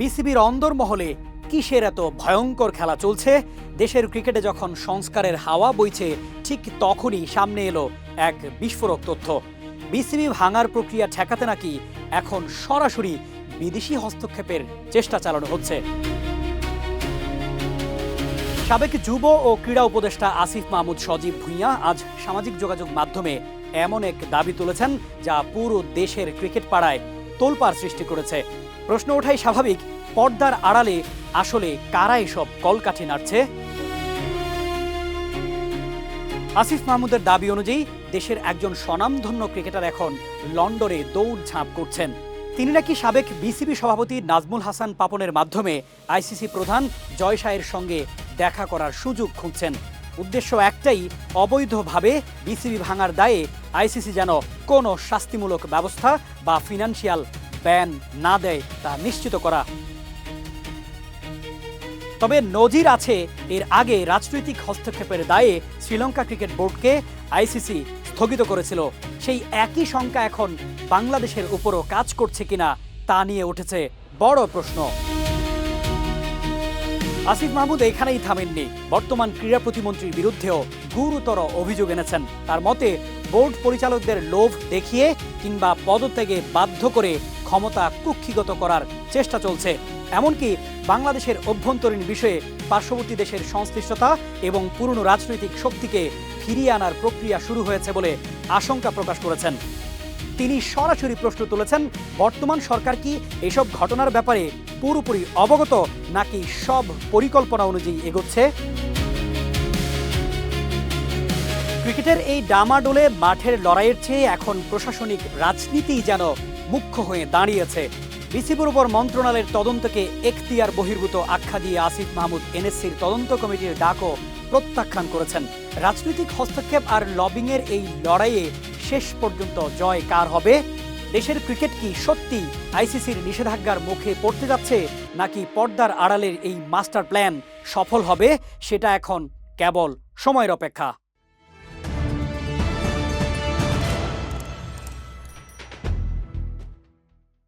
বিসিবির অন্দরমহলে কিসের এত ভয়ঙ্কর খেলা চলছে? দেশের ক্রিকেটে যখন সংস্কারের হাওয়া বইছে ঠিক তখনই সামনে এলো এক বিস্ফোরক তথ্য। বিসিবি ভাঙার প্রক্রিয়া ঠেকাতে নাকি এখন সরাসরি বিদেশি হস্তক্ষেপের চেষ্টা চালানো হচ্ছে। সাবেক যুব ও ক্রীড়া উপদেষ্টা আসিফ মাহমুদ সজীব ভুঁইয়া আজ সামাজিক যোগাযোগ মাধ্যমে এমন এক দাবি তুলেছেন যা পুরো দেশের ক্রিকেট পাড়ায় তোলপাড় সৃষ্টি করেছে। প্রশ্ন ওঠাই স্বাভাবিক, পর্দার আড়ালে আসলে কারা এসব কলকাঠি নাড়ছে? আসিফ মাহমুদের দাবি অনুযায়ী দেশের একজন স্বনামধন্য ক্রিকেটার এখন লন্ডনে দৌড়ঝাঁপ করছেন। তিনি নাকি সাবেক বিসিবি সভাপতি নাজমুল হাসান পাপনের মাধ্যমে আইসিসি প্রধান জয় শাহের সঙ্গে দেখা করার সুযোগ খুঁজছেন। উদ্দেশ্য একটাই, অবৈধভাবে বিসিবি ভাঙার দায়ে আইসিসি যেন কোনো শাস্তিমূলক ব্যবস্থা বা ফিনান্সিয়াল ব্যান না দেয় তা নিশ্চিত করা। তবে নজির আছে, এর আগে রাজনৈতিক হস্তক্ষেপের দায়ে শ্রীলঙ্কা ক্রিকেট বোর্ডকে আইসিসি স্থগিত করেছিল। সেই একই শঙ্কা এখন বাংলাদেশের উপরও কাজ করছে কিনা তা নিয়ে উঠেছে বড় প্রশ্ন। আসিফ মাহমুদ এখানেই থামেননি, বর্তমান ক্রীড়া প্রতিমন্ত্রীর বিরুদ্ধেও গুরুতর অভিযোগ এনেছেন। তার মতে বোর্ড পরিচালকদের লোভ দেখিয়ে কিংবা পদত্যাগে বাধ্য করে ক্ষমতা কুক্ষিগত করার চেষ্টা চলছে। এমনকি বাংলাদেশের অভ্যন্তরীণ বিষয়ে পার্শ্ববর্তী দেশের সংশ্লিষ্টতা এবং পুরনো রাজনৈতিক শক্তিকে ফিরিয়ে আনার প্রক্রিয়া শুরু হয়েছে বলে আশঙ্কা প্রকাশ করেছেন। তিনি সরাসরি প্রশ্ন তুলেছেন, বর্তমান সরকার কি এসব ঘটনার ব্যাপারে পুরোপুরি অবগত নাকি সব পরিকল্পনা অনুযায়ী এগোচ্ছে? ক্রিকেটের এই ডামাডোলে মাঠের লড়াইয়ের চেয়ে এখন প্রশাসনিক রাজনীতি যেন মুখ্য হয়ে দাঁড়িয়েছে। বিসিবির উপর মন্ত্রণালয়ের তদন্তকে এখতিয়ার বহির্ভূত আখ্যা দিয়ে আসিফ মাহমুদ এনএসসির তদন্ত কমিটির ডাকও প্রত্যাখ্যান করেছেন। রাজনৈতিক হস্তক্ষেপ আর লবিংয়ের এই লড়াইয়ে শেষ পর্যন্ত জয় কার হবে? দেশের ক্রিকেট কি সত্যি আইসিসির নিষেধাজ্ঞার মুখে পড়তে যাচ্ছে, নাকি পর্দার আড়ালের এই মাস্টার প্ল্যান সফল হবে? সেটা এখন কেবল সময়ের অপেক্ষা।